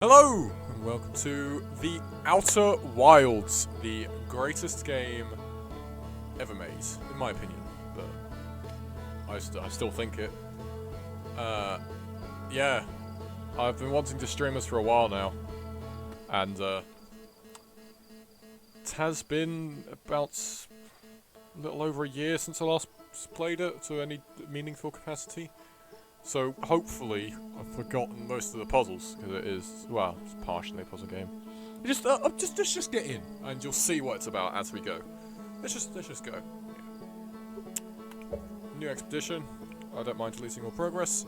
Hello, and welcome to The Outer Wilds, the greatest game ever made, in my opinion, but I still think it. Yeah, I've been wanting to stream this for a while now, and it has been about a little over a year since I last played it to any meaningful capacity. So hopefully I've forgotten most of the puzzles, because it is, well, it's partially a puzzle game. Let's just get in, and you'll see what it's about as we go. Let's just go. Yeah. New expedition. I don't mind deleting all progress.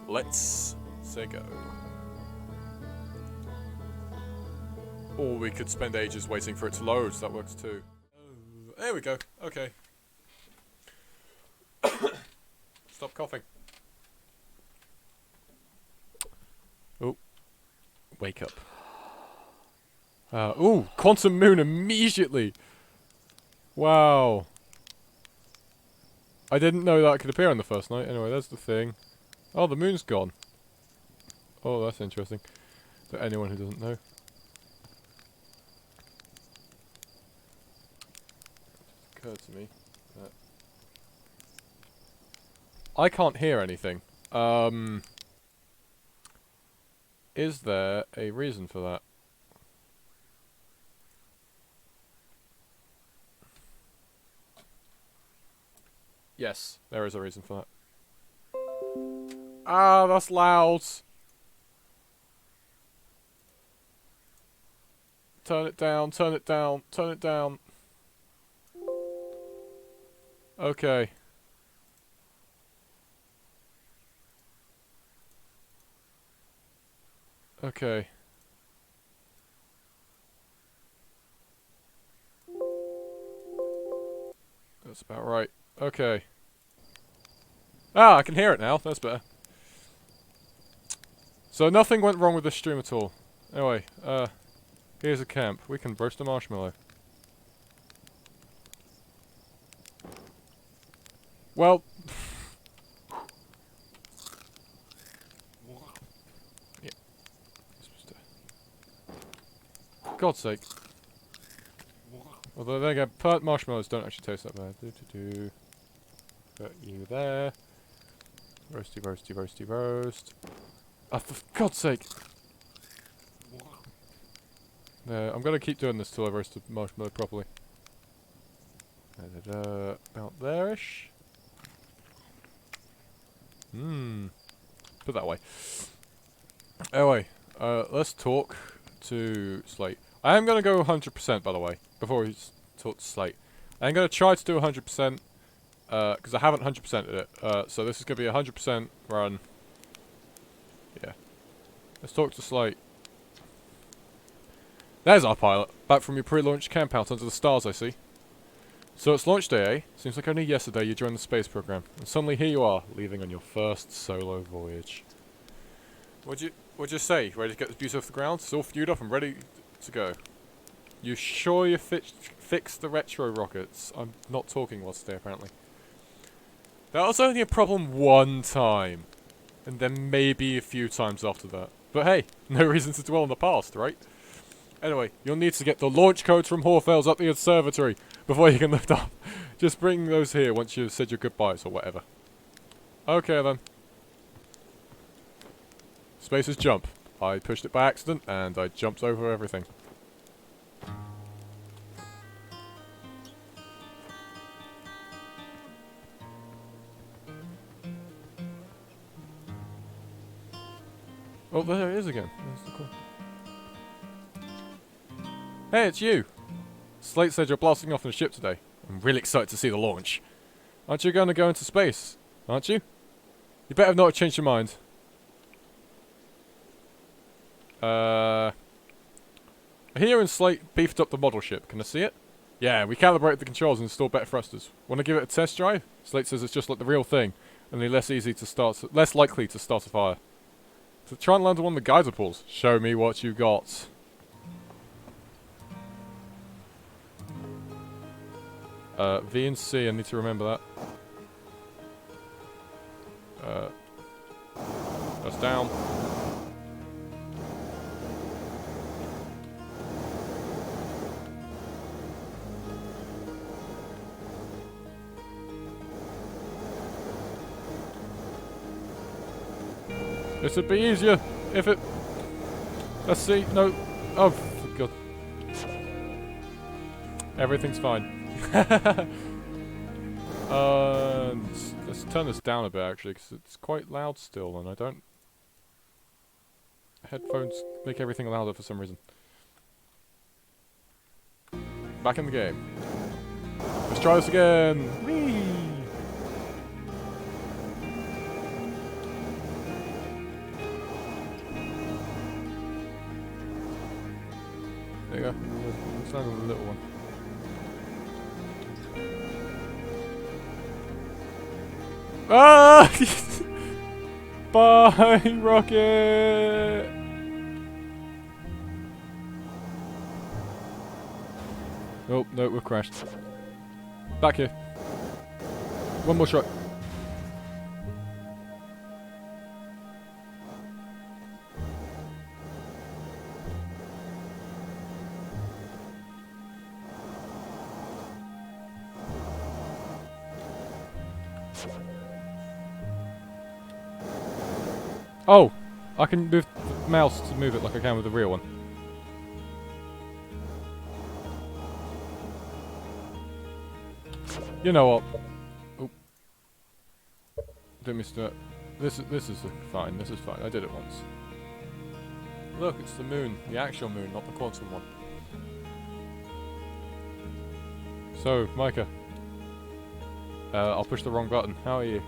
Let's say go. Or we could spend ages waiting for it to load. That works too. There we go. Okay. Stop coughing. Wake up. Ooh, Quantum Moon immediately! Wow. I didn't know that could appear on the first night. Anyway, there's the thing. Oh, the moon's gone. Oh, that's interesting. For anyone who doesn't know. It just occurred to me that I can't hear anything. Is there a reason for that? Yes, there is a reason for that. Ah, that's loud! Turn it down, turn it down, turn it down. Okay. Okay. That's about right. Okay. Ah, I can hear it now. That's better. So nothing went wrong with the stream at all. Anyway, here's a camp. We can roast a marshmallow. Well... yeah. God's sake. Although then again, burnt marshmallows don't actually taste that bad. Put you there. Roasty, roasty, roasty, roast. Oh, for God's sake! I'm gonna keep doing this till I roast the marshmallow properly. About there-ish. Put that way. Anyway, let's talk to Slate. I am gonna go 100% by the way, before we talk to Slate. I'm gonna try to do 100%, because I haven't 100%ed it. So this is gonna be a 100% run. Yeah. Let's talk to Slate. There's our pilot, back from your pre-launch camp out under the stars, I see. So it's launch day, eh? Seems like only yesterday you joined the space program, and suddenly here you are, leaving on your first solo voyage. What'd you say? Ready to get this beauty off the ground? It's all fueled up and ready to go. You sure you fixed the retro rockets? I'm not talking whilst today, apparently. That was only a problem one time. And then maybe a few times after that. But hey, no reason to dwell on the past, right? Anyway, you'll need to get the launch codes from Horfels up the observatory before you can lift up. Just bring those here once you've said your goodbyes or whatever. Okay then. Space is jump. I pushed it by accident and I jumped over everything. Oh, there it is again. There's the call. Hey, it's you! Slate said you're blasting off in a ship today. I'm really excited to see the launch. Aren't you going to go into space? Aren't you? You better not have changed your mind. I hear and Slate beefed up the model ship. Can I see it? Yeah, we calibrated the controls and installed better thrusters. Want to give it a test drive? Slate says it's just like the real thing, only less likely to start a fire. So try and land on one of the geyser pools. Show me what you got. V and C, I need to remember that. That's down. This would be easier if it... Let's see. No. Oh, for God. Everything's fine. Let's turn this down a bit, actually, because it's quite loud still, and I don't... Headphones make everything louder for some reason. Back in the game. Let's try this again! Whee! There you go. It's not a little one. Ah! Bye, Rocket! Oh, no, we've crashed. Back here. One more shot. Oh! I can move the mouse to move it like I can with the real one. You know what? Oh. Didn't miss that. This is fine, this is fine. I did it once. Look, it's the moon. The actual moon, not the quantum one. So, Micah. I'll push the wrong button. How are you?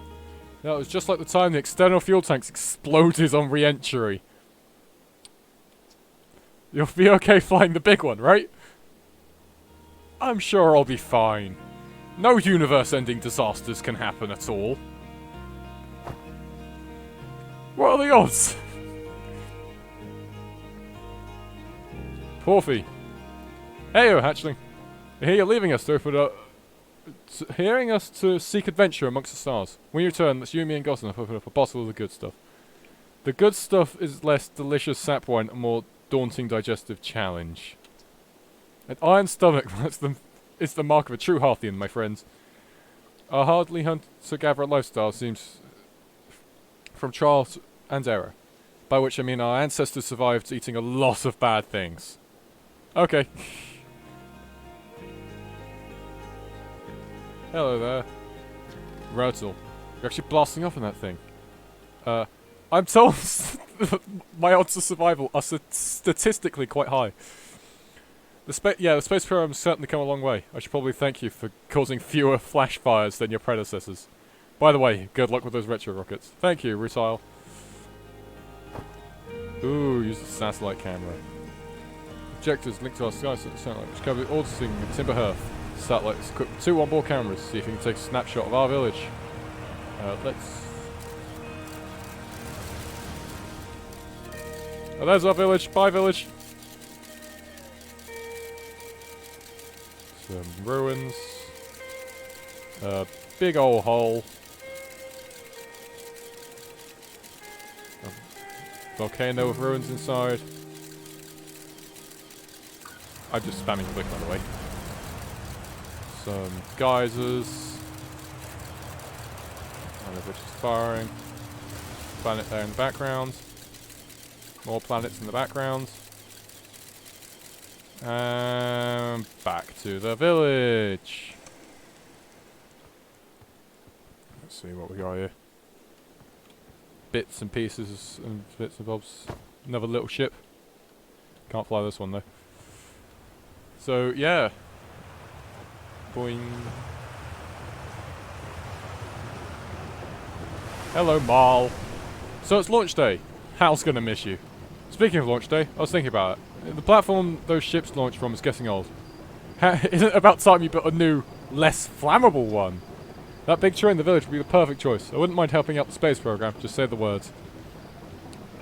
No, it was just like the time the external fuel tanks exploded on re-entry. You'll be okay flying the big one, right? I'm sure I'll be fine. No universe-ending disasters can happen at all. What are the odds? Porphy. Heyo, hatchling. I hear you're leaving us to seek adventure amongst the stars. When you return, let's you, me, and Gosling open up a bottle of the good stuff. The good stuff is less delicious sap wine and more daunting digestive challenge. An iron stomach, it's the mark of a true Hearthian, my friends. Our hardly hunter-gatherer lifestyle seems from trial and error. By which I mean our ancestors survived eating a lot of bad things. Okay. Hello there. Rotel. You're actually blasting off in that thing. I'm told my odds of survival are statistically quite high. The space program's certainly come a long way. I should probably thank you for causing fewer flash fires than your predecessors. By the way, good luck with those retro rockets. Thank you, Rutile. Ooh, use the satellite camera. Objectives linked to our sky satellite, which cover auditing Timber Hearth. Satellite is equipped with 2 onboard cameras. See if you can take a snapshot of our village. Let's... Oh, there's our village. Bye, village. Some ruins. Big old hole. A volcano with ruins inside. I'm just spamming click, by the way. Some geysers. One of which is firing. Planet there in the background. More planets in the background. And back to the village. Let's see what we got here. Bits and pieces and bits and bobs. Another little ship. Can't fly this one though. So yeah. Boing. Hello, Marl. So it's launch day. Hal's gonna miss you. Speaking of launch day, I was thinking about it. The platform those ships launch from is getting old. Isn't it about time you built a new, less flammable one? That big tree in the village would be the perfect choice. I wouldn't mind helping out the space program. Just say the words.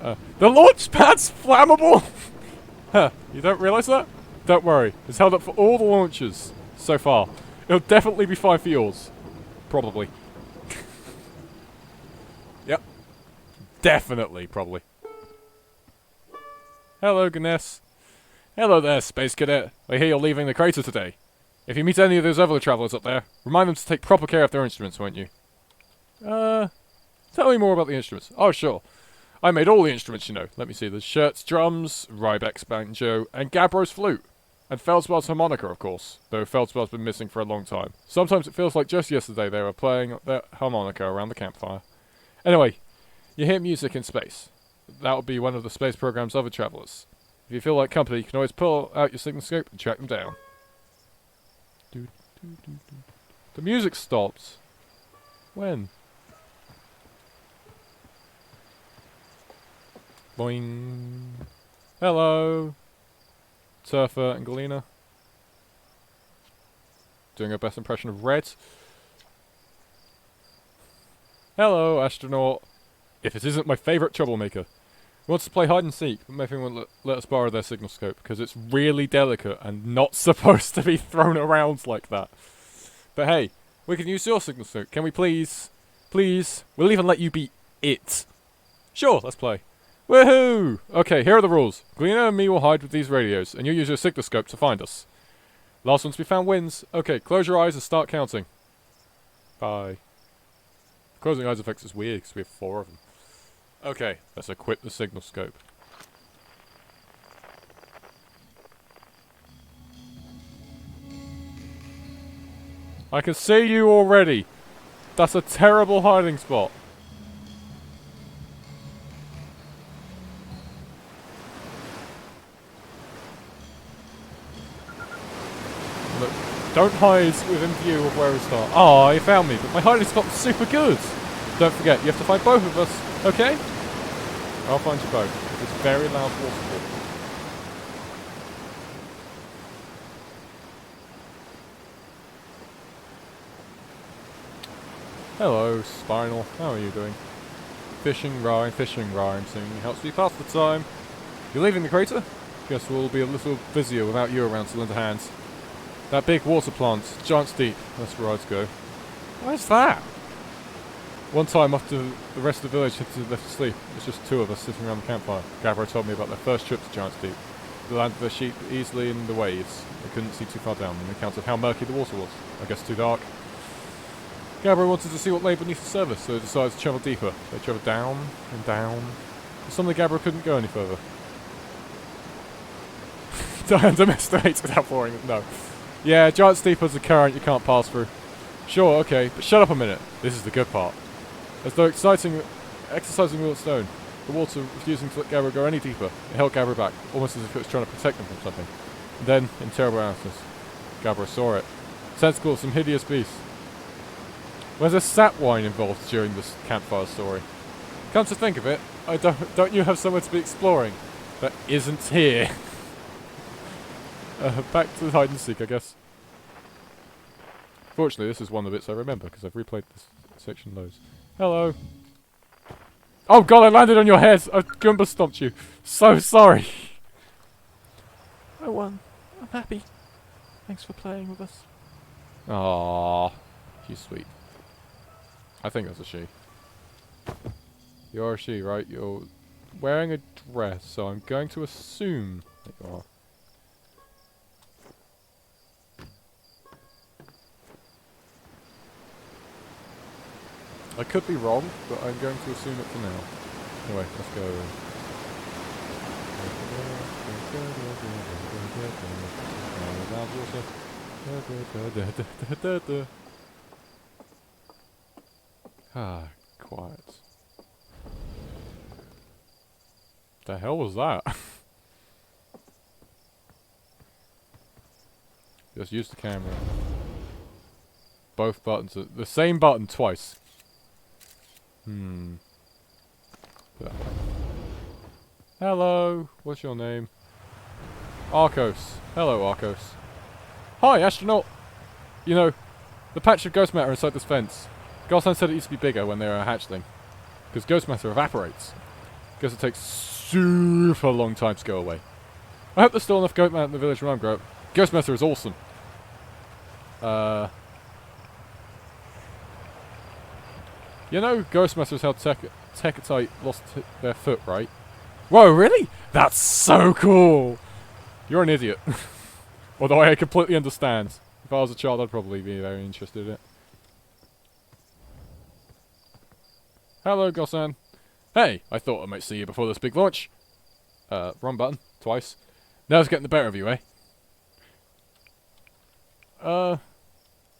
The launch pad's flammable! Huh, you don't realise that? Don't worry. It's held up for all the launches so far. It'll definitely be fine for yours. Probably. Yep. Definitely, probably. Hello, Ganesh. Hello there, Space Cadet. I hear you're leaving the crater today. If you meet any of those other travelers up there, remind them to take proper care of their instruments, won't you? Tell me more about the instruments. Oh, sure. I made all the instruments, you know. Let me see. There's Shirt's drums, Rybek's banjo, and Gabbro's flute. And Feldspel's harmonica, of course, though Feldspel's been missing for a long time. Sometimes it feels like just yesterday they were playing their harmonica around the campfire. Anyway, you hear music in space. That would be one of the space program's other travelers. If you feel like company, you can always pull out your signal scope and track them down. The music stopped. When? Boing. Hello. Surfer and Galena. Doing her best impression of Red. Hello, astronaut. If it isn't my favourite troublemaker. He wants to play hide and seek, but maybe won't let us borrow their signal scope, because it's really delicate and not supposed to be thrown around like that. But hey, we can use your signal scope. Can we please? Please? We'll even let you be it. Sure, let's play. Woohoo! Okay, here are the rules. Galena and me will hide with these radios, and you use your signal scope to find us. Last one to be found wins. Okay, close your eyes and start counting. Bye. Closing eyes effects is weird, because we have 4 of them. Okay, let's equip the signal scope. I can see you already. That's a terrible hiding spot. Look, don't hide within view of where we start. Oh, you found me, but my hiding spot was super good. Don't forget, you have to find both of us, okay? I'll find you both. It's very loud waterfall. Hello, Spinal. How are you doing? Fishing rhyme, singing helps me pass the time. You're leaving the crater? Guess we'll be a little busier without you around to lend a hand. That big water plant, Giant's Deep, that's where I'd go. Where's that? One time after the rest of the village had left to sleep, it was just 2 of us sitting around the campfire. Gabbro told me about their first trip to Giant's Deep. They landed their sheep easily in the waves. They couldn't see too far down, and they counted how murky the water was. I guess too dark. Gabbro wanted to see what lay beneath the surface, so they decided to travel deeper. They travelled down and down. But suddenly Gabbro couldn't go any further. Don't underestimate without boring them. No. Yeah, Giant's Deep has a current you can't pass through. Sure, okay, but shut up a minute. This is the good part. As though exercising Will at Stone, the water refusing to let Gabbro go any deeper. It held Gabbro back, almost as if it was trying to protect him from something. And then, in terrible darkness, Gabbro saw it. Tentacle of some hideous beast. Was there sap wine involved during this campfire story? Come to think of it, don't you have somewhere to be exploring that isn't here? Back to the hide and seek, I guess. Fortunately, this is one of the bits I remember, because I've replayed this section loads. Hello. Oh god, I landed on your head! I Goomba stomped you. So sorry. I won. I'm happy. Thanks for playing with us. Aww. She's sweet. I think that's a she. You're a she, right? You're wearing a dress, so I'm going to assume that you are. I could be wrong, but I'm going to assume it for now. Anyway, let's go. Ah, quiet. The hell was that? Just use the camera. Both buttons are the same button twice. Yeah. Hello, what's your name? Arcos. Hello, Arcos. Hi, astronaut! You know, the patch of ghost matter inside this fence. Garson said it used to be bigger when they were a hatchling. Because ghost matter evaporates. Guess it takes super long time to go away. I hope there's still enough ghost matter in the village when I grow up. Ghost matter is awesome. You know ghost matter is how Tekatite lost their foot, right? Whoa, really? That's so cool! You're an idiot. Although I completely understand. If I was a child, I'd probably be very interested in it. Hello, Gosan. Hey, I thought I might see you before this big launch. Wrong button. Twice. Now it's getting the better of you, eh?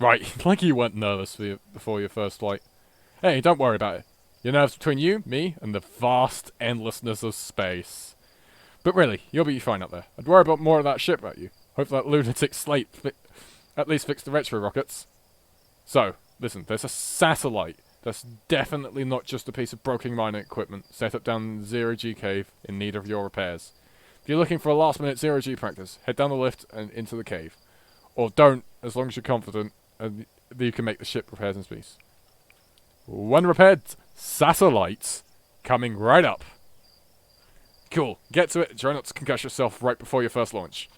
Right. Like you weren't nervous before your first flight. Hey, don't worry about it. Your nerves between you, me, and the vast endlessness of space. But really, you'll be fine up there. I'd worry about more of that shit about you. Hope that lunatic Slate at least fixed the retro rockets. So, listen, there's a satellite that's definitely not just a piece of broken mining equipment set up down in the Zero-G cave in need of your repairs. If you're looking for a last-minute Zero-G practice, head down the lift and into the cave. Or don't, as long as you're confident and that you can make the ship repairs in peace. One repaired satellite coming right up. Cool. Get to it. Try not to concuss yourself right before your first launch.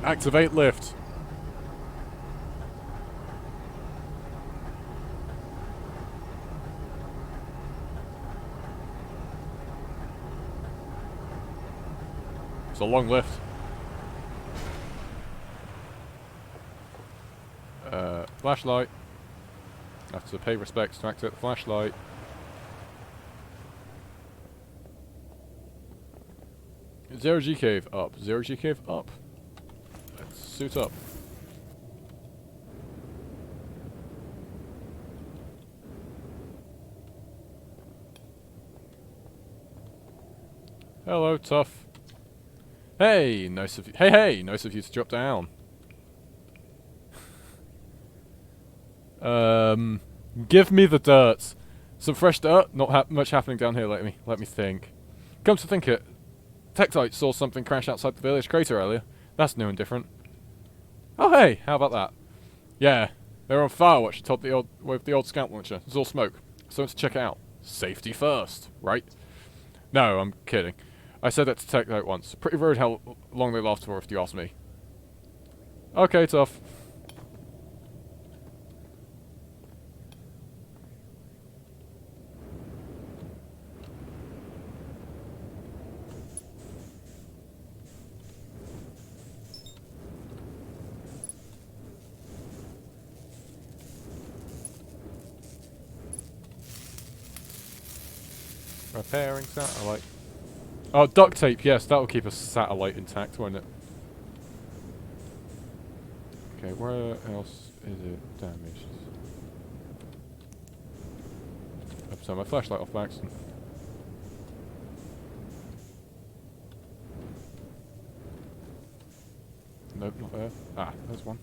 Activate lift. It's a long lift. Flashlight. Have to pay respects to activate the flashlight. Zero-G cave up. Zero-G cave up. Let's suit up. Hello, Tough. Hey, nice of you. Hey, nice of you to drop down. Give me the dirt. Some fresh dirt. Not much happening down here. Let me think. Come to think it, Tektite saw something crash outside the village crater earlier. That's new and different. Oh hey, how about that? Yeah, they were on Firewatch with the old scout launcher. It's all smoke. So let's check it out. Safety first, right? No, I'm kidding. I said that to Tektite once. Pretty rude how long they lasted for, if you ask me. Okay, Tough. Repairing satellite. Oh, duct tape, yes, that'll keep a satellite intact, won't it? Okay, where else is it damaged? I've turned my flashlight off by accident. Nope, not there. Ah, there's one.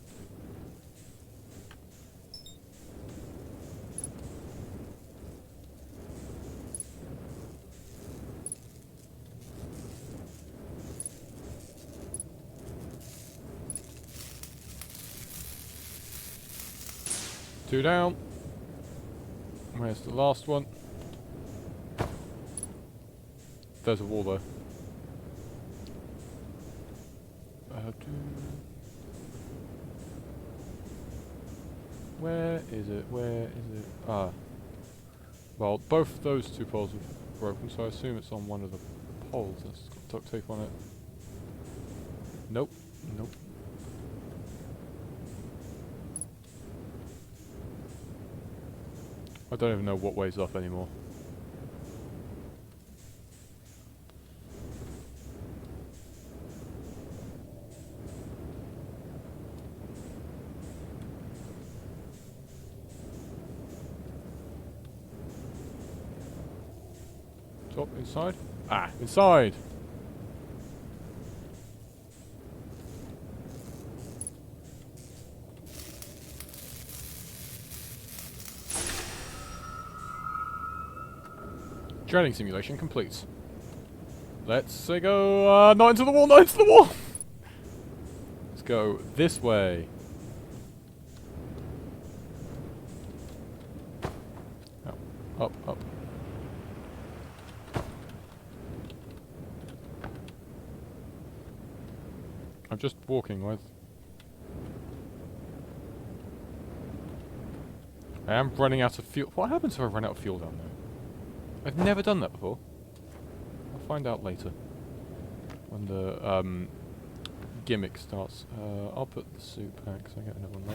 Two down. Where's the last one? There's a wall there. Where is it? Where is it? Ah. Well, both those two poles are broken, so I assume it's on one of the poles. That's got duct tape on it. Nope. Nope. I don't even know what way's up anymore. Top, inside? Ah, inside! Training simulation complete. Let's say go, not into the wall, not into the wall! Let's go this way. Up, up. I'm just walking with. I am running out of fuel. What happens if I run out of fuel down there? I've never done that before. I'll find out later. When the gimmick starts. I'll put the suit back so I get another one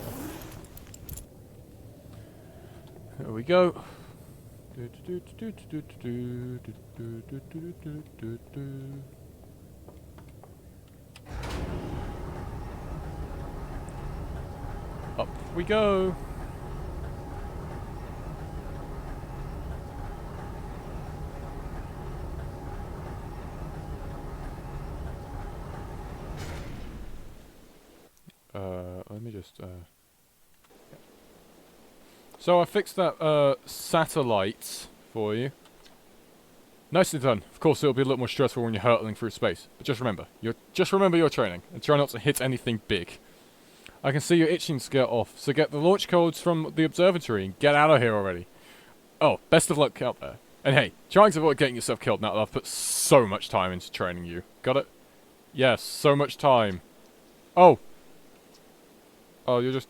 There we go. Up we go. Let me just, So I fixed that, satellite for you. Nicely done. Of course, it'll be a little more stressful when you're hurtling through space. But just remember your training, and try not to hit anything big. I can see you're itching to get off, so get the launch codes from the observatory and get out of here already. Oh, best of luck out there. And hey, trying to avoid getting yourself killed now that I've put so much time into training you. Got it? Yes, so much time. Oh! Oh, you're just...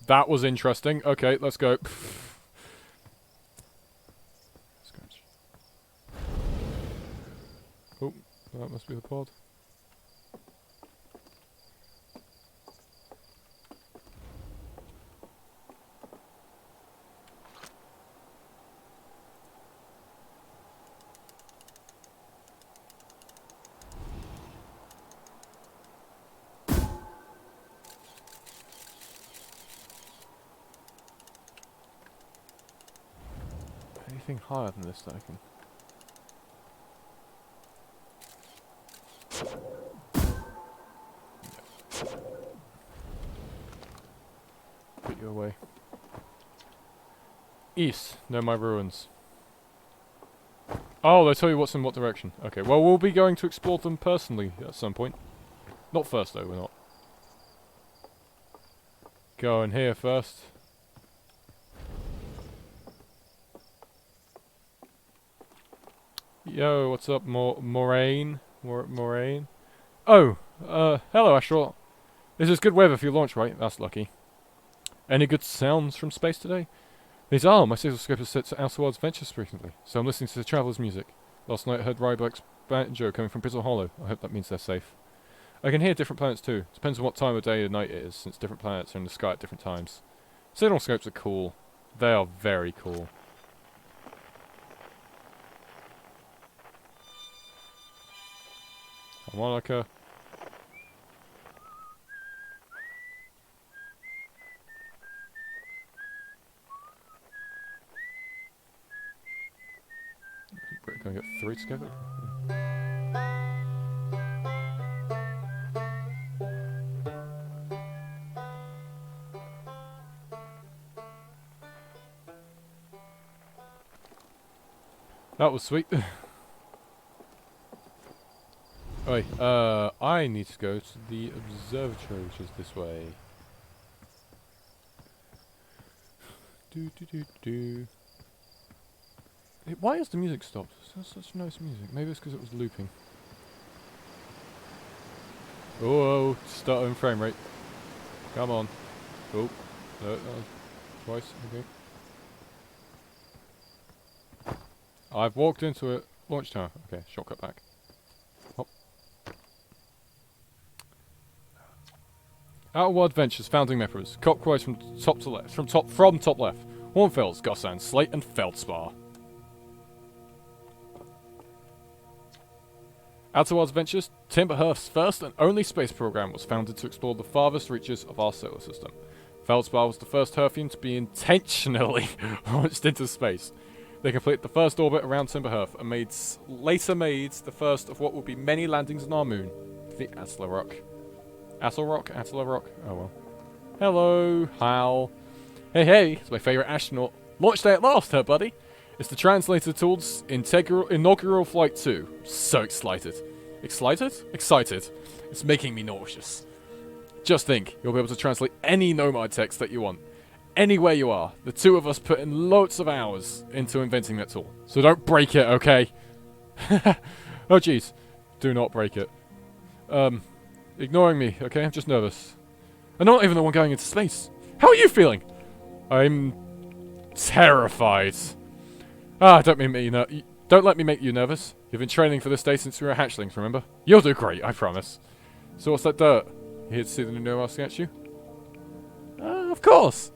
That was interesting. Okay, let's go. Scratch. Oh, that must be the pod. Anything higher than this that I can... Put you away. East, know my ruins. Oh, they tell you what's in what direction. Okay, well we'll be going to explore them personally at some point. Not first though, we're not. Go in here first. Yo, what's up, Moraine? Moraine? Oh, hello, Astral. This is good weather for your launch, right? That's lucky. Any good sounds from space today? These are. My oscilloscope is set to Outer Worlds Ventures recently, so I'm listening to the Traveler's music. Last night I heard Ryberg's banjo coming from Bizzle Hollow. I hope that means they're safe. I can hear different planets too. Depends on what time of day or night it is, since different planets are in the sky at different times. Signal scopes are cool. They are very cool. Harmonica. We're gonna get 3 together. That was sweet. Oi, I need to go to the observatory, which is this way. Why has the music stopped? That's such nice music. Maybe it's because it was looping. Oh, stuttering frame rate. Come on. Oh, no, twice. Okay. I've walked into it. Launch tower. Okay, shortcut back. Hop. Outer World Ventures, Founding Members. Copyright from top to left. From top left. Hornfels, Gossan, Slate, and Feldspar. Outer Worlds Ventures, Timberhurst's first and only space program, was founded to explore the farthest reaches of our solar system. Feldspar was the first Hearthian to be intentionally launched into space. They completed the first orbit around Timberhurst and later made the first of what will be many landings on our moon, the Atla Rock. Atla Rock? Oh well. Hello, Hal. Hey, it's my favourite astronaut. Launch day at last, huh, buddy? It's the Translator Tools inaugural Flight 2. So excited. Excited? Excited. It's making me nauseous. Just think, you'll be able to translate any Nomad text that you want. Anywhere you are. The two of us put in loads of hours into inventing that tool. So don't break it, okay? Oh jeez. Do not break it. Ignoring me, okay? I'm just nervous. I'm not even the one going into space. How are you feeling? I'm terrified. Don't let me make you nervous. You've been training for this day since we were hatchlings, remember? You'll do great, I promise. So what's that dirt? You here to see the new Nomar statue? Of course!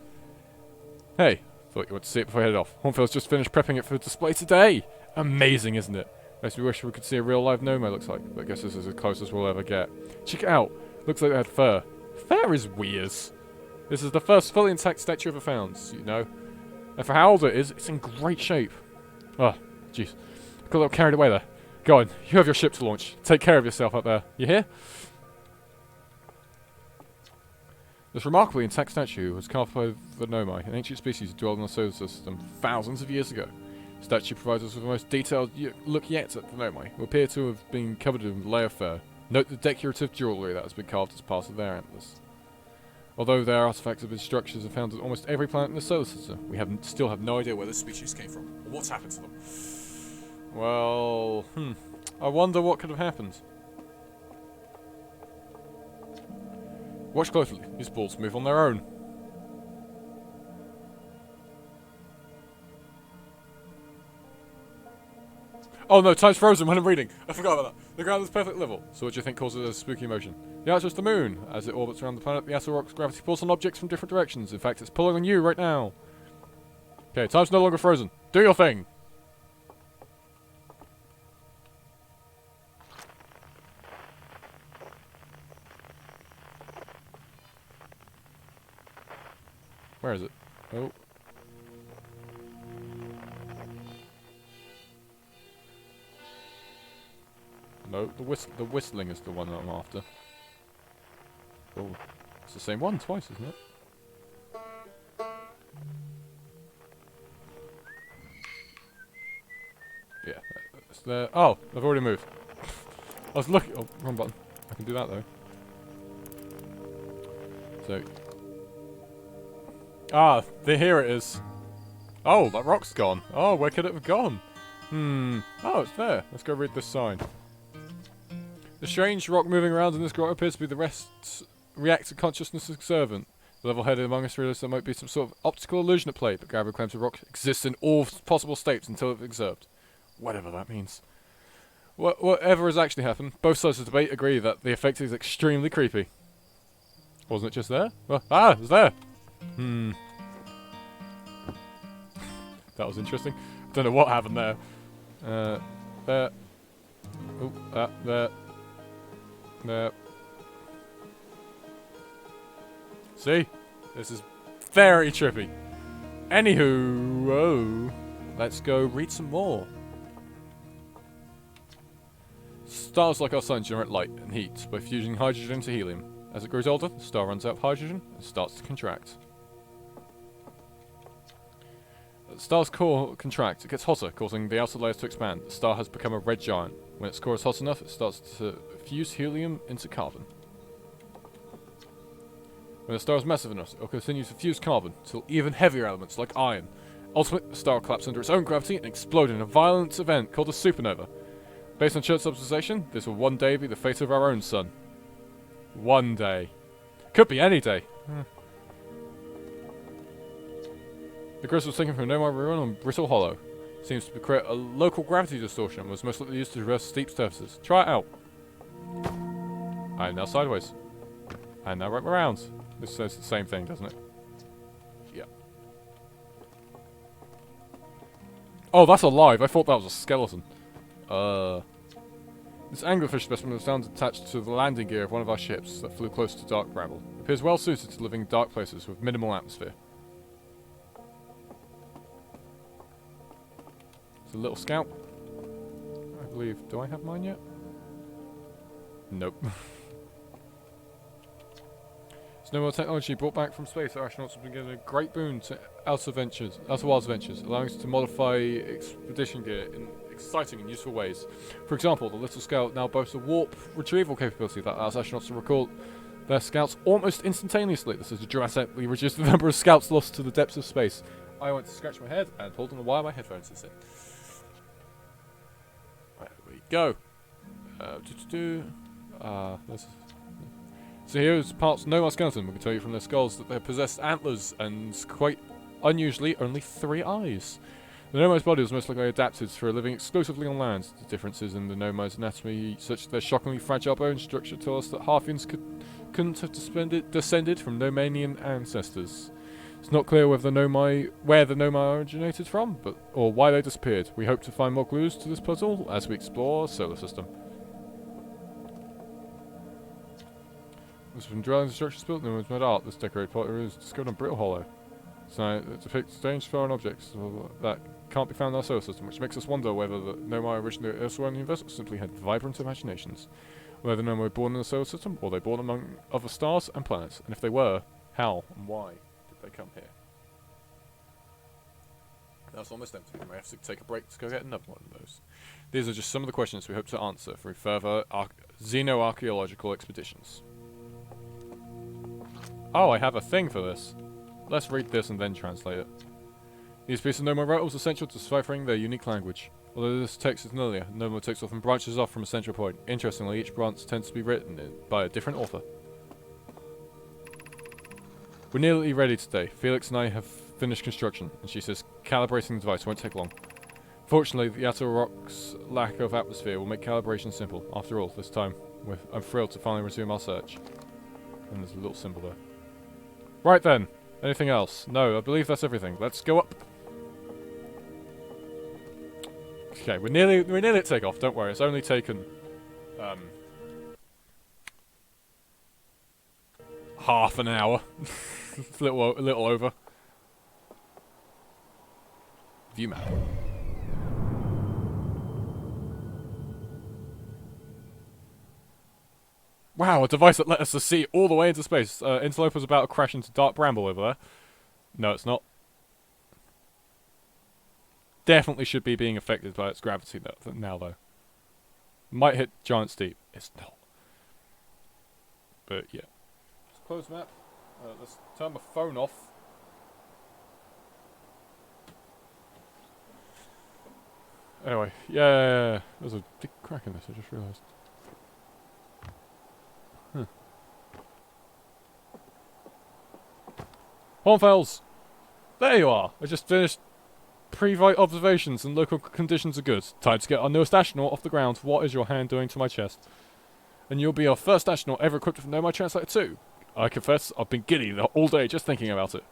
Hey, thought you went to see it before I headed off. Hornfield's just finished prepping it for display today! Amazing, isn't it? Makes me wish we could see a real live Nomar looks like, but I guess this is as close as we'll ever get. Check it out! Looks like they had fur. Fur is weird. This is the first fully intact statue ever found, you know. And for how old it is, it's in great shape. Oh, jeez. Got a little carried away there. Go on, you have your ship to launch. Take care of yourself up there. You hear? This remarkably intact statue was carved by the Nomai, an ancient species who dwelled in the solar system thousands of years ago. The statue provides us with the most detailed look yet at the Nomai, who appear to have been covered in a layer of fur. Note the decorative jewellery that has been carved as part of their antlers. Although their artifacts of its structures are found on almost every planet in the solar system, we still have no idea where this species came from, or what's happened to them. Well, I wonder what could have happened. Watch closely. These balls move on their own. Oh no, time's frozen when I'm reading. I forgot about that. The ground is perfect level. So what do you think causes a spooky motion? The answer is the moon. As it orbits around the planet, the outer rock's gravity pulls on objects from different directions. In fact, it's pulling on you right now. Okay, time's no longer frozen. Do your thing. Where is it? Oh. No, the whistling is the one that I'm after. Oh, it's the same one twice, isn't it? Yeah, it's there. Oh, I've already moved. I was looking. Oh, wrong button. I can do that though. So. Ah, here it is. Oh, that rock's gone. Oh, where could it have gone? Oh, it's there. Let's go read this sign. The strange rock moving around in this grotto appears to be the reactor consciousness servant. The level-headed among us realize there might be some sort of optical illusion at play, but Gabriel claims the rock exists in all possible states until it's observed. Whatever that means. Whatever has actually happened, both sides of the debate agree that the effect is extremely creepy. Wasn't it just there? Well, it was there! That was interesting. Don't know what happened there. There. Oh, there. There. See? This is very trippy. Anywho, let's go read some more. Stars like our sun generate light and heat by fusing hydrogen into helium. As it grows older, the star runs out of hydrogen and starts to contract. As the star's core contracts, it gets hotter, causing the outer layers to expand. The star has become a red giant. When its core is hot enough, it starts to fuse helium into carbon. When the star is massive enough, it will continue to fuse carbon until even heavier elements like iron. Ultimately, the star will collapse under its own gravity and explode in a violent event called a supernova. Based on Church's observation, this will one day be the fate of our own sun. One day. Could be any day. The crystal taken from Nomar ruin on Brittle Hollow. Seems to create a local gravity distortion and was most likely used to traverse steep surfaces. Try it out. I am now sideways. I am now right around. This says the same thing, doesn't it? Yeah. Oh, that's alive. I thought that was a skeleton. This anglerfish specimen was found attached to the landing gear of one of our ships that flew close to dark gravel. It appears well suited to living in dark places with minimal atmosphere. It's a little scout. I believe. Do I have mine yet? Nope. It's no more technology brought back from space. Our astronauts have been given a great boon to outer wilds ventures, allowing us to modify expedition gear in exciting and useful ways. For example, the little scout now boasts a warp retrieval capability that allows astronauts to recall their scouts almost instantaneously. This has dramatically reduced the number of scouts lost to the depths of space. I went to scratch my head and hold on the wire my headphones is in. There we go. So here's parts of Nomar skeleton. We can tell you from their skulls that they possess antlers and, quite unusually, only 3 eyes. The Nomai's body was most likely adapted for living exclusively on land. The differences in the Nomai's anatomy, such as their shockingly fragile bone structure, tell us that Harfians couldn't have descended from Nomanian ancestors. It's not clear where the Nomai originated from, or why they disappeared. We hope to find more clues to this puzzle as we explore our solar system. This from dwellings and structures built in made art. This decorated pottery was discovered on Brittle Hollow. So it depicts strange foreign objects that can't be found in our solar system, which makes us wonder whether the Nomai originated elsewhere in the universe or simply had vibrant imaginations. Were the Nomai were born in the solar system, or were they born among other stars and planets? And if they were, how and why did they come here? That's almost empty. We may have to take a break to go get another one of those. These are just some of the questions we hope to answer through further xenoarchaeological expeditions. Oh, I have a thing for this. Let's read this and then translate it. These pieces of Nomai wrote was essential to deciphering their unique language. Although this text is linear, Nomai takes off and branches off from a central point. Interestingly, each branch tends to be written by a different author. We're nearly ready today. Felix and I have finished construction, and she says calibrating the device won't take long. Fortunately, the Atoll Rock's lack of atmosphere will make calibration simple. After all, this time, I'm thrilled to finally resume our search. And there's a little symbol there. Right then. Anything else? No, I believe that's everything. Let's go up. Okay, we're nearly at takeoff. Don't worry, it's only taken half an hour. It's a little over. View map. Wow, a device that let us see all the way into space. Interloper's about to crash into dark bramble over there. No, it's not. Definitely should be being affected by its gravity now, though. Might hit giant steep. It's not. But, yeah. Let's close map. Let's turn my phone off. Anyway, yeah. There's a big crack in this, I just realised. Hornfels! There you are! I just finished pre-flight observations and local conditions are good. Time to get our newest astronaut off the ground. What is your hand doing to my chest? And you'll be our first astronaut ever equipped with Nomai Translator 2. I confess, I've been giddy all day just thinking about it.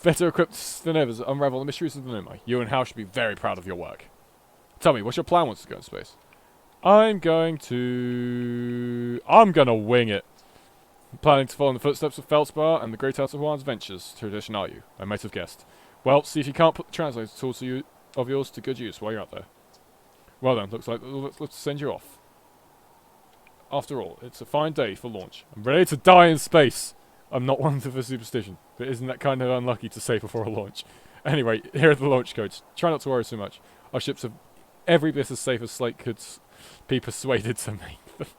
Better equipped than ever to unravel the mysteries of the Nomai. You and Hal should be very proud of your work. Tell me, what's your plan once you go in space? I'm gonna wing it. Planning to follow in the footsteps of Feldspar and the Great Atoll ventures. Tradition, are you? I might have guessed. Well, see if you can't put the translator tool of yours to good use while you're out there. Well then, looks like let's send you off. After all, it's a fine day for launch. I'm ready to die in space. I'm not one for superstition, but isn't that kind of unlucky to say before a launch? Anyway, here are the launch codes. Try not to worry too much. Our ships are every bit as safe as Slate could be persuaded to make them.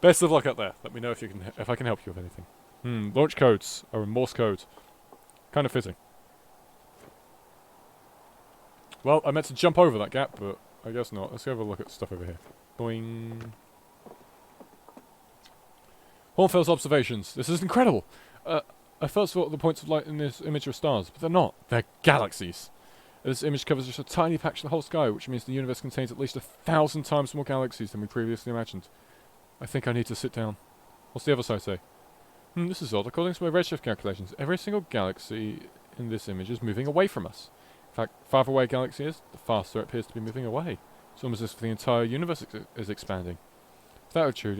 Best of luck out there. Let me know if I can help you with anything. Launch codes are in Morse code. Kind of fitting. Well, I meant to jump over that gap, but I guess not. Let's go have a look at stuff over here. Boing. Hornfels observations. This is incredible. I first thought the points of light in this image were stars, but they're not. They're galaxies. This image covers just a tiny patch of the whole sky, which means the universe contains at least 1,000 times more galaxies than we previously imagined. I think I need to sit down. What's the other side say? This is odd. According to my redshift calculations, every single galaxy in this image is moving away from us. In fact, the farther away a galaxy is, the faster it appears to be moving away. It's almost as if the entire universe is expanding. If that were true,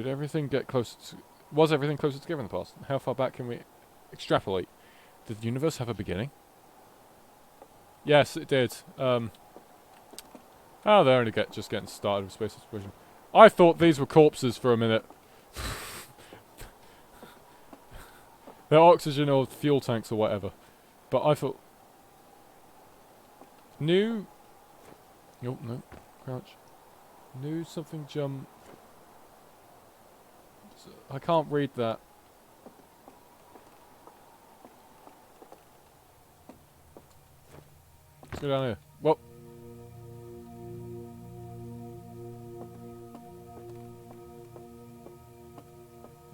was everything closer together in the past? How far back can we extrapolate? Did the universe have a beginning? Yes, it did. They're only just getting started with space exploration. I thought these were corpses for a minute. They're oxygen or fuel tanks or whatever. But I thought... New... Oh, no. Crouch. New something jump... I can't read that. Let's go down here. Well...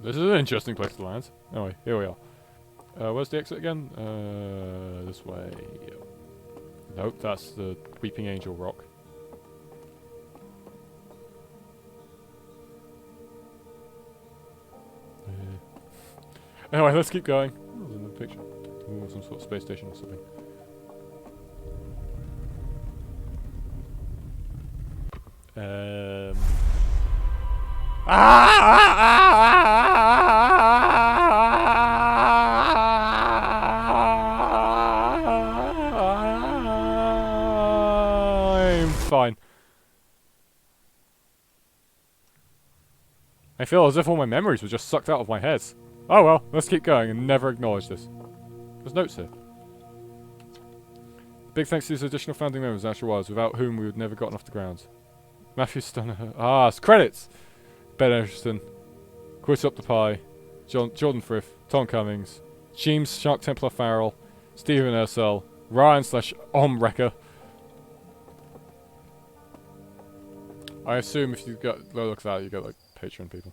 This is an interesting place to land. Anyway, here we are. Where's the exit again? This way. Nope, that's the Weeping Angel rock. Anyway, let's keep going. Oh, there's another picture. Ooh, some sort of space station or something. I'm fine. I feel as if all my memories were just sucked out of my head. Oh well, let's keep going and never acknowledge this. There's notes here. Big thanks to these additional founding members, Natural Wires, without whom we would never gotten off the ground. Matthew Stunner. Ah, it's credits! Ben Anderson. Chris Up the Pie. Jordan Frith. Tom Cummings. James Shark Templar Farrell. Stephen Ursel. Ryan/Omwrecker. I assume if you got look at that, you got like Patreon people.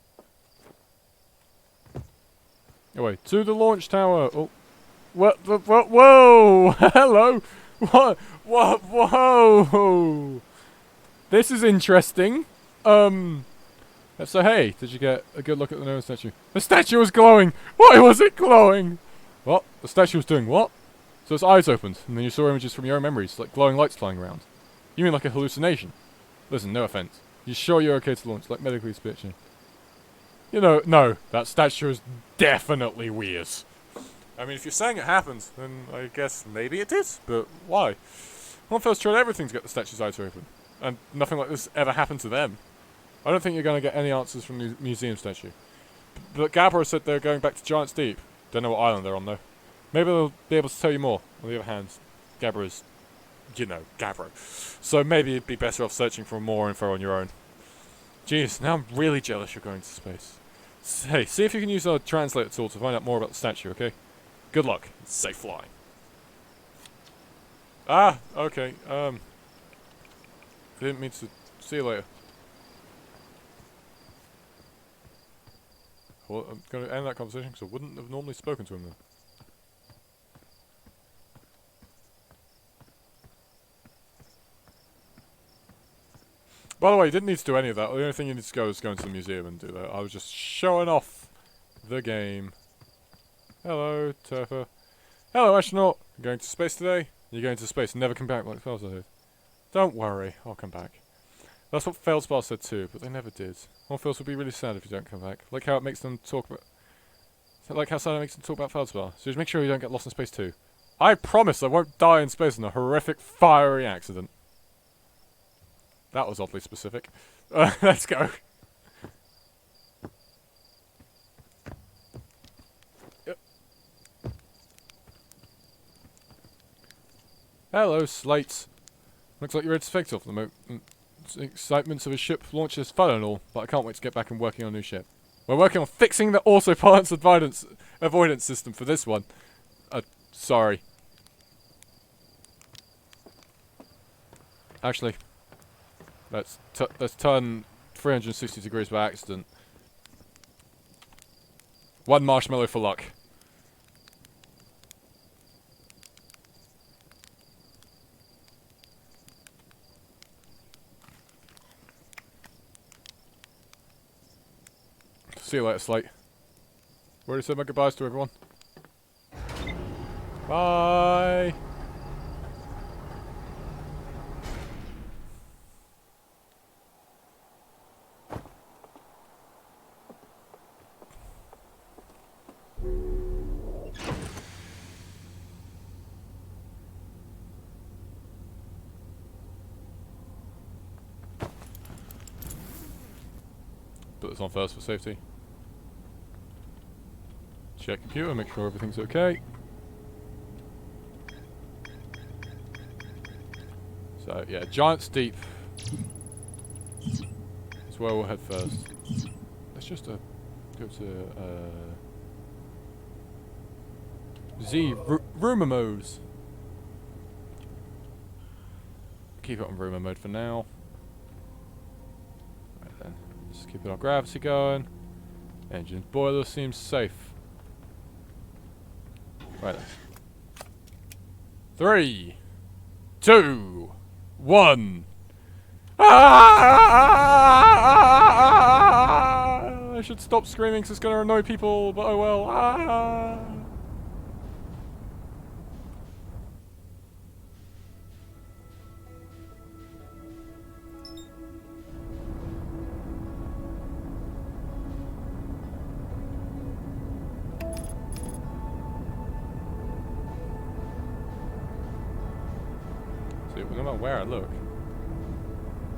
Anyway, to the launch tower. Oh, what? Whoa! Hello. What? Whoa! This is interesting. So hey, did you get a good look at the Noah statue? The statue was glowing. Why was it glowing? What? The statue was doing what? So its eyes opened, and then you saw images from your own memories, like glowing lights flying around. You mean like a hallucination? Listen, no offense. You sure you're okay to launch, like medically speaking? You know, no, that statue is definitely weird. I mean, if you're saying it happened, then I guess maybe it did, but why? Hornfels tried everything to get the statue's eyes to open, and nothing like this ever happened to them. I don't think you're going to get any answers from the museum statue. But Gabbro said they're going back to Giant's Deep. Don't know what island they're on, though. Maybe they'll be able to tell you more. On the other hand, Gabbro's, you know, Gabbro. So maybe it'd be better off searching for more info on your own. Jeez, now I'm really jealous you're going to space. Hey, see if you can use our translator tool to find out more about the statue, okay? Good luck. Safe flying. Ah, okay. Didn't mean to. See you later. Well, I'm going to end that conversation because I wouldn't have normally spoken to him then. By the way, you didn't need to do any of that. The only thing you need to go is go into the museum and do that. I was just showing off the game. Hello, Turfer. Hello, astronaut. You're going to space today? You're going to space and never come back like Feldspar did. Don't worry, I'll come back. That's what Feldspar said too, but they never did. Hornfels will be really sad if you don't come back. Like how it makes them talk about... Like how sad it makes them talk about Feldspar. So just make sure you don't get lost in space too. I promise I won't die in space in a horrific fiery accident. That was oddly specific. Let's go. Yep. Hello, Slate. Looks like you're ready to take off the excitements of a ship launch is fun and all, but I can't wait to get back and working on a new ship. We're working on fixing the autopilot's avoidance system for this one. Sorry. Actually, let's turn 360 degrees by accident. One marshmallow for luck. See you later, Slate. Already said my goodbyes to everyone. Bye! Put this on first for safety. Check computer, make sure everything's okay. So yeah, Giant's Deep is where we'll head first. Let's just go to rumor modes. Keep it on rumor mode for now. Right then, just keep our gravity going. Engine boiler seems safe. Right then. 3, 2, 1. I should stop screaming because it's going to annoy people, but oh well. See, no matter where I look,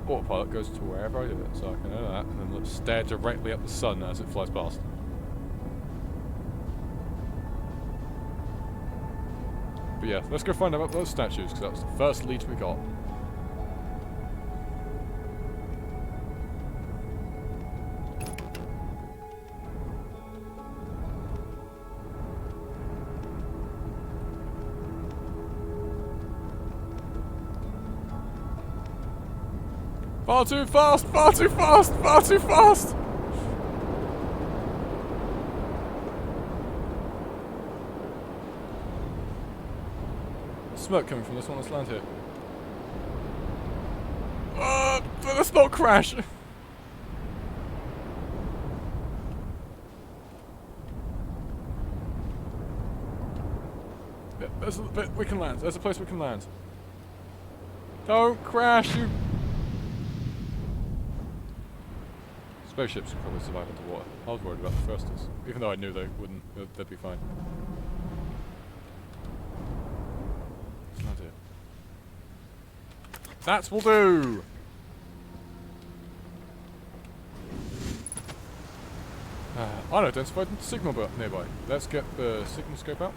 autopilot goes to wherever I do it, so I can know that, and then let's stare directly at the sun as it flies past. But yeah, let's go find out about those statues, because that was the first lead we got. Far too fast! Far too fast! Far too fast! Smoke coming from this one. Let's land here. Let's not crash! Yeah, there's a bit we can land. There's a place we can land. Don't crash, you... Spaceships would probably survive underwater. I was worried about the thrusters, even though I knew they wouldn't. They'd be fine. Let's land here. That will do! Unidentified signal nearby. Let's get the signal scope out.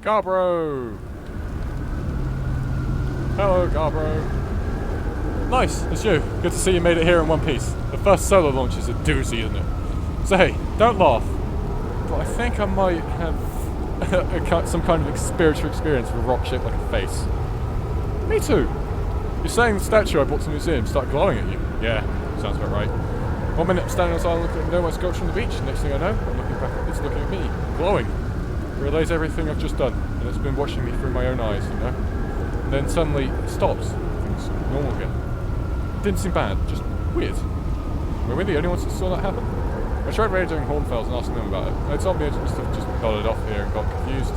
Garbro! Hello, Garbro. Nice, it's you. Good to see you made it here in one piece. The first solo launch is a doozy, isn't it? So hey, don't laugh. But I think I might have some kind of spiritual experience with a rock shaped like a face. Me too. You're saying the statue I bought to the museum started glowing at you? Yeah, sounds about right. 1 minute I'm standing outside looking at my sculpture on the beach. Next thing I know, I'm looking back, it's looking at me, glowing. I realise everything I've just done, and it's been watching me through my own eyes, you know? And then suddenly it stops. Things normal again. It didn't seem bad, just weird. Were we the only ones that saw that happen? I tried radioing Hornfels and asking them about it. They told me I just nodded off here and got confused.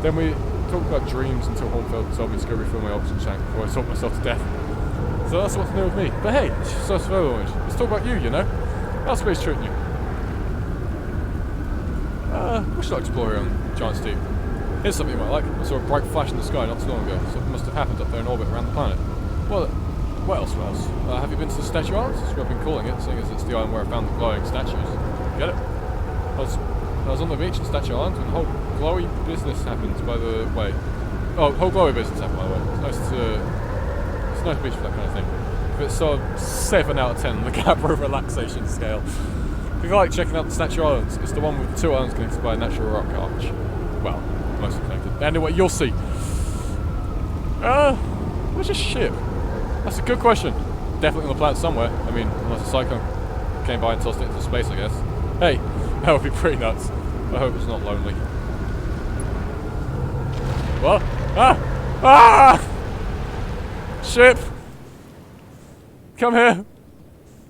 Then we talked about dreams until Hornfeld told me to go refill my oxygen tank before I talked myself to death. So that's what's new with me. But hey, it's just us launch. Let's talk about you know? How's space treating you? We should explore here on Giant Steep. Here's something you might like. I saw a bright flash in the sky not too long ago. Something must have happened up there in orbit around the planet. Well, what else? Have you been to the Statue Islands? That's what I've been calling it, seeing as it's the island where I found the glowing statues. Get it? I was on the beach in Statue Island when the whole glowy business happened, by the way. Oh, whole glowy business happened, by the way. It's a nice beach for that kind of thing. If it's sort of 7 out of 10 on the Garbro relaxation scale. If you like checking out the Statue Islands, it's the one with the 2 islands connected by a natural rock arch. Well, mostly connected. Anyway, you'll see. Where's your ship? That's a good question. Definitely on the planet somewhere. I mean, unless a cyclone came by and tossed it into space, I guess. Hey, that would be pretty nuts. I hope it's not lonely. What? Ship! Come here!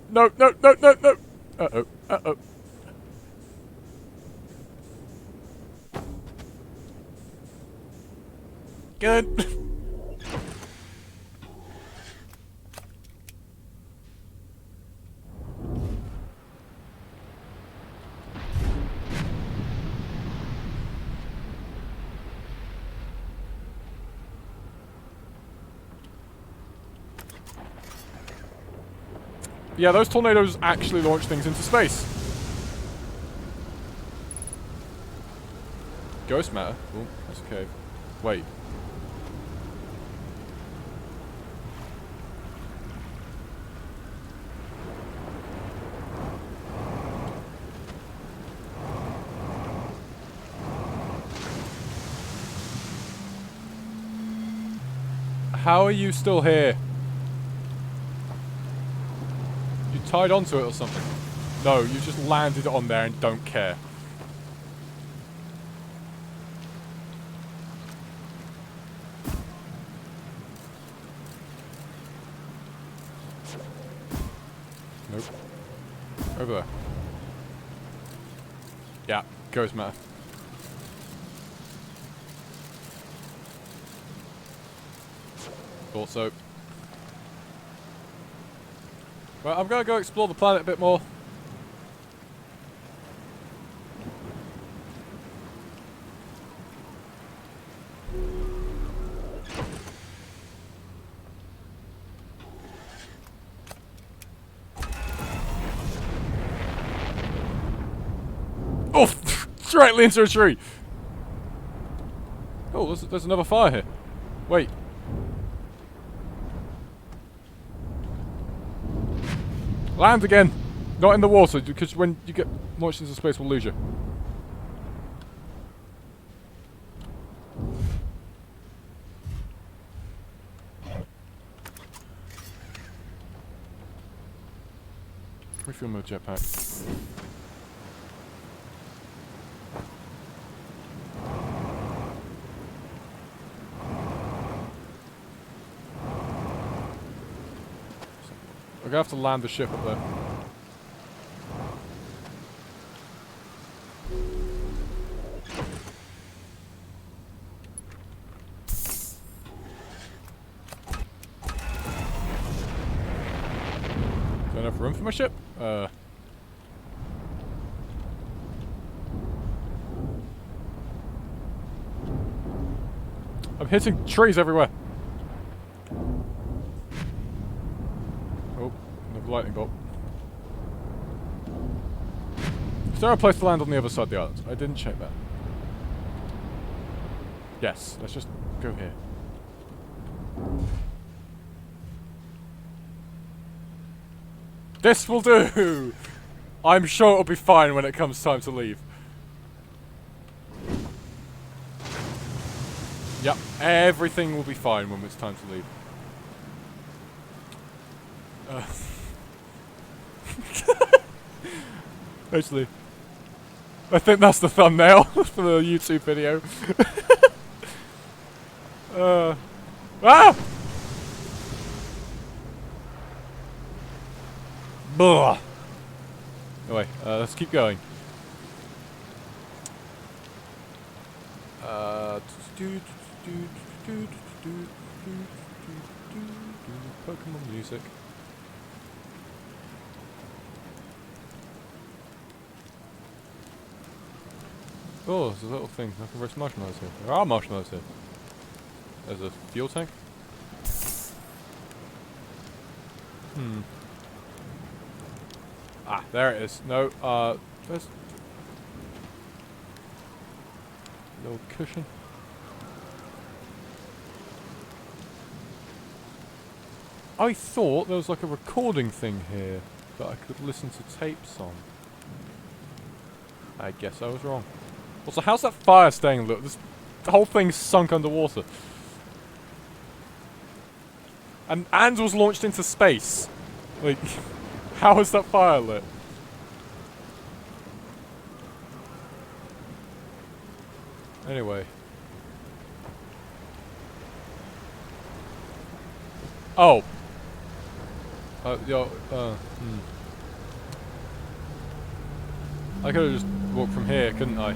No! Uh-oh. Good. Yeah, those tornadoes actually launch things into space. Ghost matter? Oh, that's a cave. Wait. How are you still here? You tied onto it or something? No, you just landed on there and don't care. Nope. Over there. Yeah, ghost matter. Thought so. Well, I'm gonna go explore the planet a bit more. Oof! Directly into a tree! Oh, there's another fire here. Wait. Land again! Not in the water, because when you get launched into space, we'll lose you. Refuel my jetpack. We're gonna have to land the ship up there. Is there enough room for my ship? I'm hitting trees everywhere. Oh, another lightning bolt. Is there a place to land on the other side of the island? I didn't check that. Yes, let's just go here. This will do! I'm sure it'll be fine when it comes time to leave. Yep, everything will be fine when it's time to leave. Actually, I think that's the thumbnail for the YouTube video. Ah! Blah. Anyway, let's keep going. Pokemon music. Oh, there's a little thing. I can roast marshmallows here. There are marshmallows here. There's a fuel tank. Ah, there it is. No, there's a little cushion. I thought there was like a recording thing here that I could listen to tapes on. I guess I was wrong. Also, how's that fire staying lit? The whole thing's sunk underwater. And was launched into space. Like, how is that fire lit? Anyway. Oh. I could have just walked from here, couldn't I?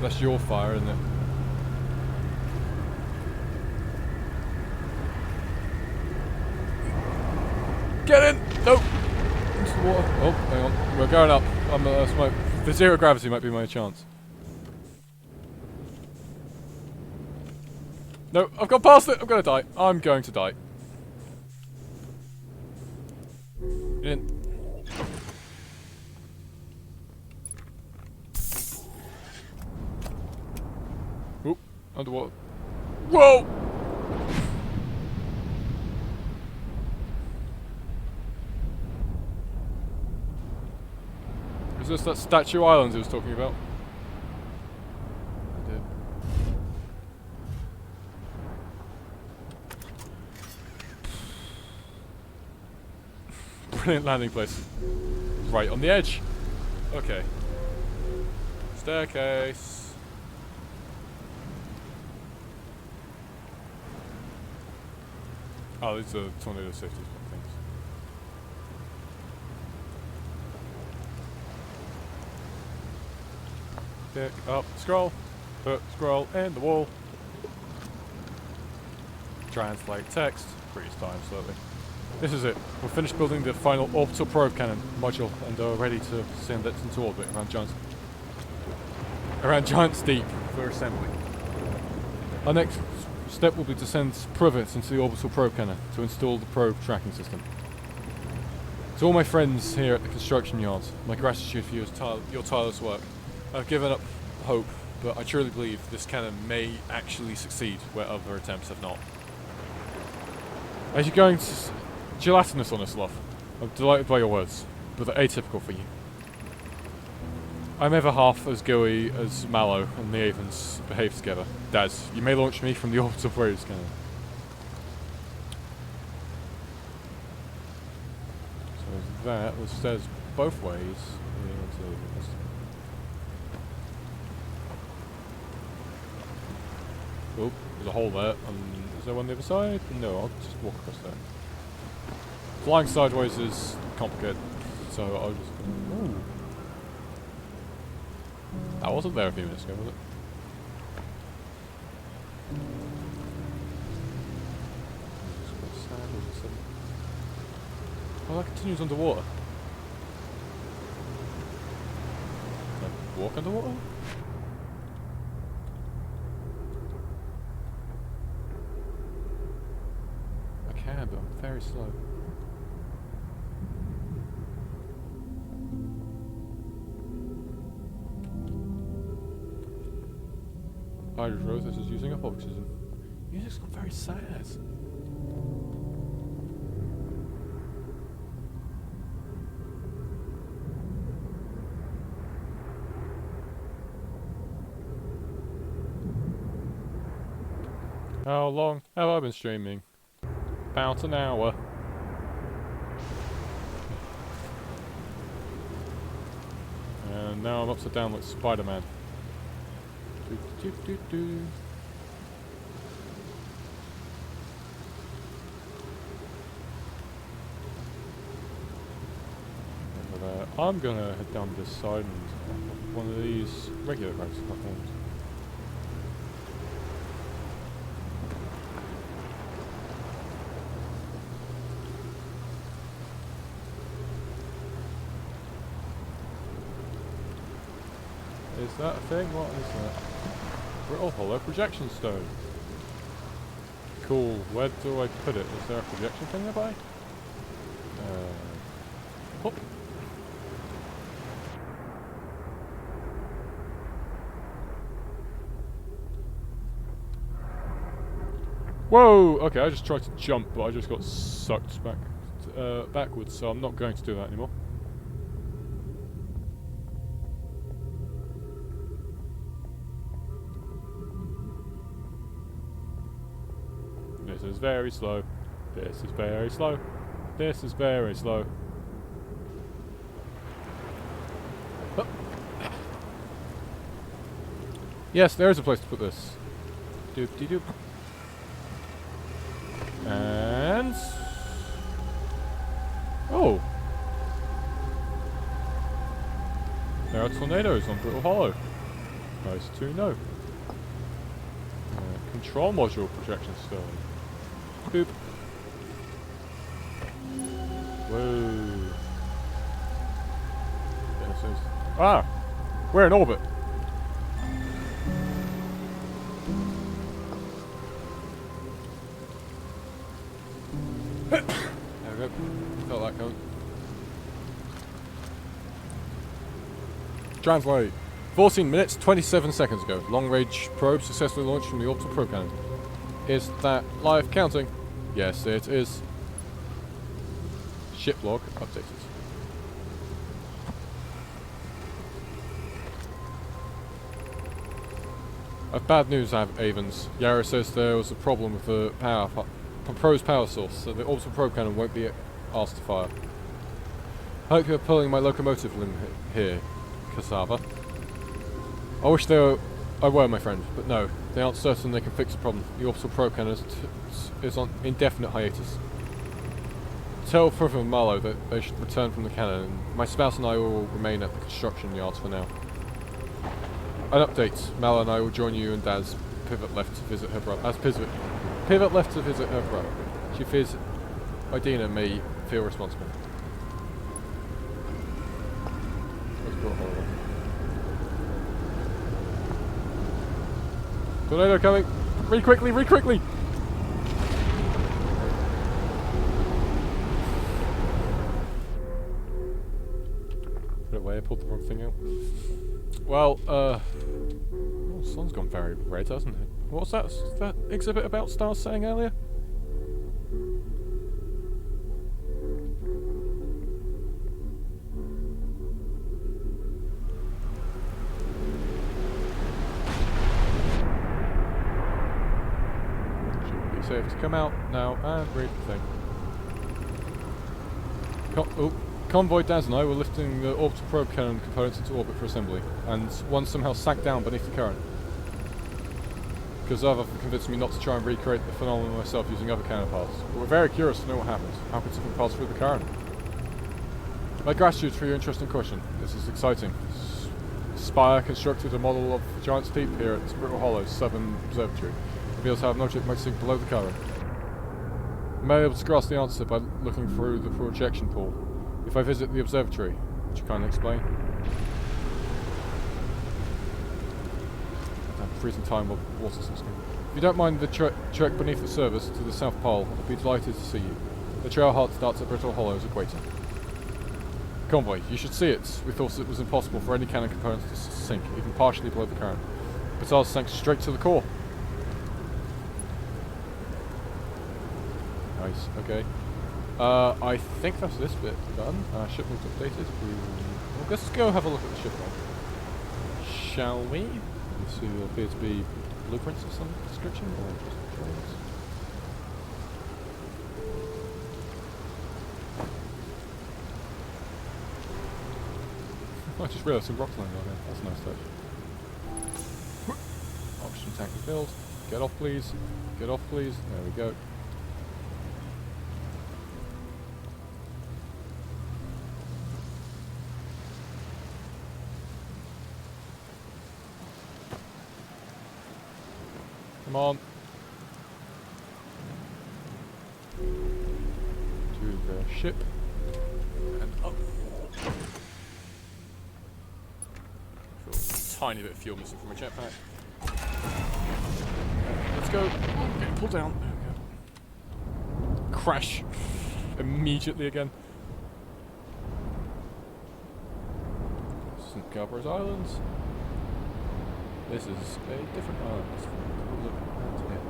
That's your fire, isn't it? Get in! No! Into the water. Oh, hang on. We're going up. The zero gravity might be my chance. No, I've gone past it! I'm gonna die. I'm going to die. In. Oop, underwater. Whoa! Is this that Statue Island he was talking about? I did. Brilliant landing place. Right on the edge. Okay. Staircase. Oh, these are tornado safety things. Pick up, scroll. Put scroll in the wall. Translate text. Freeze time slowly. This is it. We've finished building the final orbital probe cannon module and are ready to send it into orbit around Giant's Deep for assembly. Our next step will be to send Privets into the orbital probe cannon to install the probe tracking system. To all my friends here at the construction yard, my gratitude for your tireless work. I've given up hope, but I truly believe this cannon may actually succeed where other attempts have not. As you're going gelatinous on this, love, I'm delighted by your words, but they're atypical for you. I'm ever half as gooey as Mallow and the Avens behave together. Daz, you may launch me from the orbital probe cannon. So that was stairs both ways. Oh, there's a hole there. Is there one on the other side? No, I'll just walk across there. Flying sideways is complicated, so I'll just... Ooh. That wasn't there a few minutes ago, was it? Oh, that continues underwater. Can I walk underwater? I can, but I'm very slow. Hydro this is using up oxygen. Music's got very sad. How long have I been streaming? About an hour. And now I'm upside down like Spider-Man. I'm gonna head down this side and one of these regular ranks platforms. Is that a thing? What is that? Brittle hollow projection stone. Cool. Where do I put it? Is there a projection thing nearby? Oh. Whoa! Okay, I just tried to jump, but I just got sucked backwards, so I'm not going to do that anymore. This is very slow. This is very slow. This is very slow. Oh. Yes, there is a place to put this. Doop-de-doop. And... Oh! There are tornadoes on Brittle Hollow. Nice to know. Control module projection stone. Boop. Whoa. This is... Ah! We're in orbit! There we go. Felt that coming. Translate. 14 minutes, 27 seconds ago. Long-range probe successfully launched from the orbital probe cannon. Is that live counting? Yes, it is. Ship log updated. I've bad news, Avens. Yara says there was a problem with the proposed power source, so the orbital probe cannon won't be asked to fire. hope you're pulling my locomotive limb here, Cassava. I wish I were, my friend, but no. They aren't certain they can fix the problem. The orbital probe cannon is on indefinite hiatus. Tell Frith and Marlowe that they should return from the cannon, and my spouse and I will remain at the construction yards for now. An update. Mal and I will join you and Daz. Pivot left to visit her brother. Pivot left to visit her brother. She fears Idina may feel responsible. Tornado coming! Read quickly! Read quickly! Put it away, I pulled the wrong thing out. Well, oh, the sun's gone very red, hasn't it? What's that exhibit about stars saying earlier? Should be safe to come out now and read the thing. Convoy Daz and I were lifting the orbital probe cannon components into orbit for assembly, and one somehow sank down beneath the current. Kazava convinced me not to try and recreate the phenomenon myself using other cannon parts, but we're very curious to know what happened. How could something pass through the current? My gratitude for your interesting question. This is exciting. Spire constructed a model of the giant steep here at Brittle Hollow's southern observatory. It reveals how an object might sink below the current. You may be able to grasp the answer by looking through the projection pool. If I visit the observatory, would you kindly explain? Freezing time of water system. If you don't mind the trek beneath the surface to the South Pole, I'd be delighted to see you. The trailhead starts at Brittle Hollow's equator. Convoy, you should see it. We thought it was impossible for any cannon components to sink, even partially below the current. But ours sank straight to the core. Nice, okay. I think that's this bit done. Shipment updated. Well, let's go have a look at the ship log. Shall we? These two appear to be blueprints of some description, or just drawings? I just realised some rocks lying down there. That's a nice touch. Oxygen tank refilled. Get off, please. Get off, please. There we go. Come on. To the ship. And up. Tiny bit of fuel missing from my jetpack. Let's go. Getting pulled down. There we go. Crash. Immediately again. St. Galbraith Islands. This is a different island. Look around here.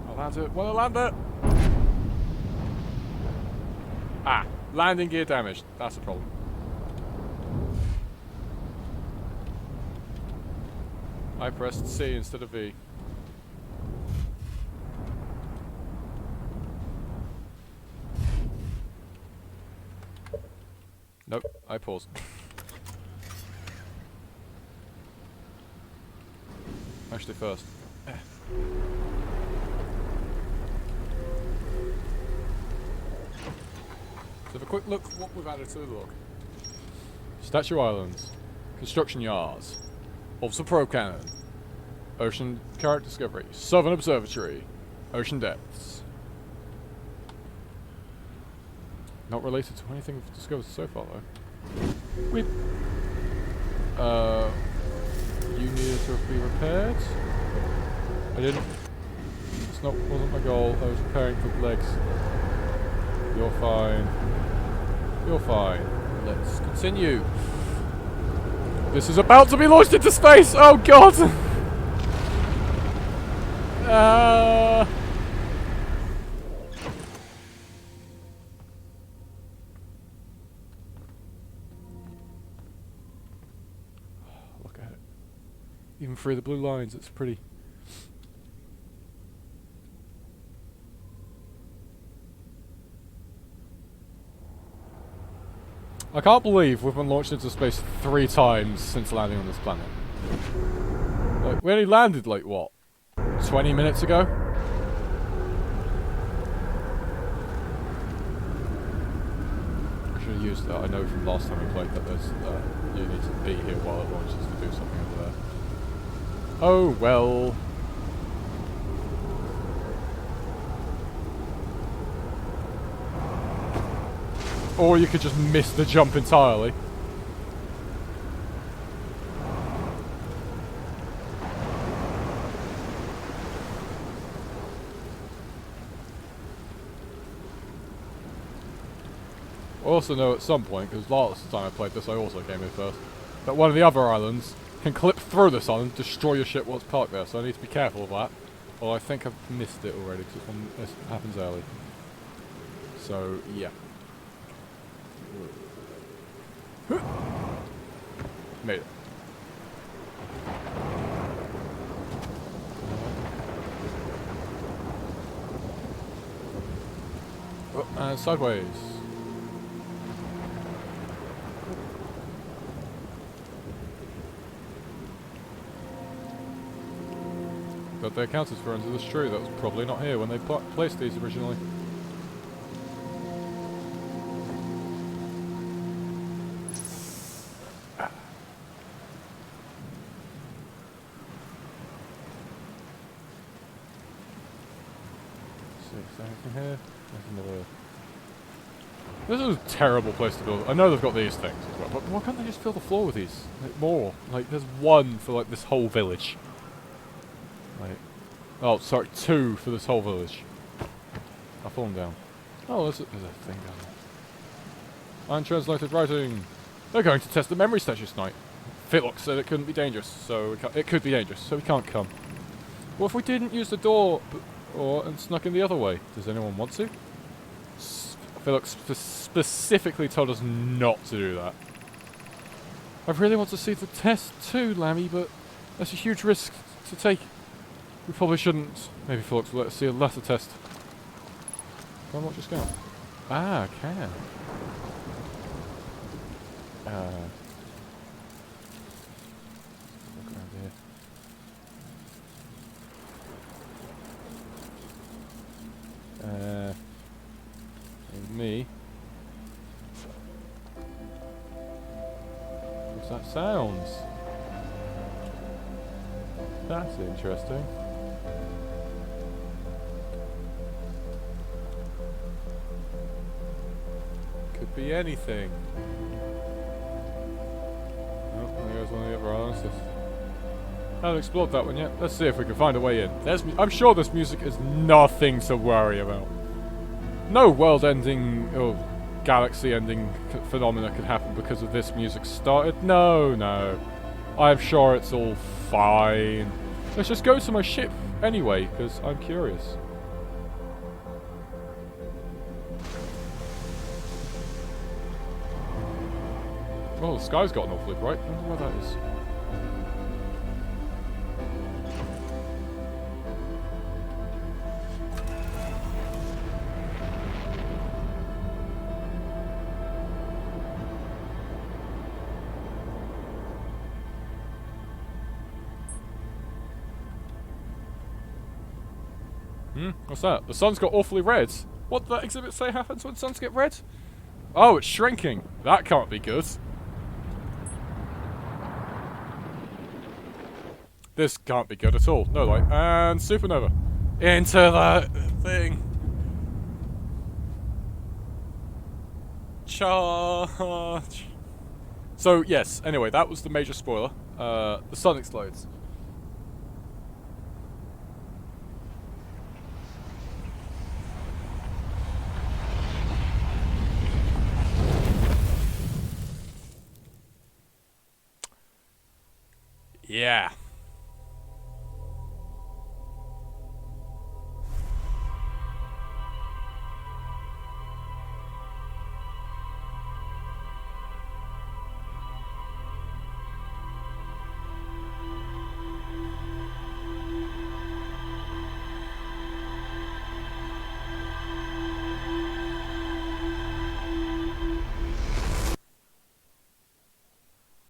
I'll land it. Wanna land it? Ah, landing gear damaged. That's a problem. I pressed C instead of V. Nope, I paused. Actually first. So have a quick look what we've added to the log. Statue Islands. Construction yards. Orbital probe cannon. Ocean current discovery. Southern Observatory. Ocean depths. Not related to anything we've discovered so far though. You needed to be repaired. I didn't. Wasn't my goal. I was repairing for the legs. You're fine. You're fine. Let's continue. This is about to be launched into space! Oh god! Look at it. Even through the blue lines, it's pretty. I can't believe we've been launched into space 3 times since landing on this planet. Like, we only landed, like, what? 20 minutes ago? I should have used that. I know from last time we played that there's, you need to be here while it launches to do something over there. Oh, well. Or you could just miss the jump entirely. I also know at some point, because last time I played this I also came here first, that one of the other islands can clip through this island and destroy your ship while it's parked there, so I need to be careful of that. Well, I think I've missed it already, because it happens early. So, yeah. Made it. Oh, and sideways. But they accounted for under this tree that was probably not here when they placed these originally. Anything here? This is a terrible place to build. I know they've got these things as well, but why can't they just fill the floor with these? Like, more. Like, there's one for, like, this whole village. Like, oh, sorry, 2 for this whole village. I've fallen down. Oh, there's a thing down there. Untranslated writing. They're going to test the memory station tonight. Fitlock said it couldn't be dangerous, so it could be dangerous, so we can't come. What if we didn't use the door? And snuck in the other way. Does anyone want to? Philip specifically told us not to do that. I really want to see the test too, Lammy, but that's a huge risk to take. We probably shouldn't. Maybe Philip will let us see a lesser test. Can I not just go? Ah, I can. Look around here. Me. What's that sounds? That's interesting. Could be anything. Oh, there's one of the other islands. I haven't explored that one yet. Let's see if we can find a way in. I'm sure this music is nothing to worry about. No world-ending or galaxy-ending phenomena could happen because of this music started. No, no. I'm sure it's all fine. Let's just go to my ship anyway, because I'm curious. Oh, the sky's gotten awfully bright. I wonder where that is. What's that? The sun's got awfully red. What did that exhibit say happens when suns get red? Oh, it's shrinking. That can't be good. This can't be good at all. No light. And supernova. Into that thing. Charge. So, yes. Anyway, that was the major spoiler. The sun explodes. Yeah.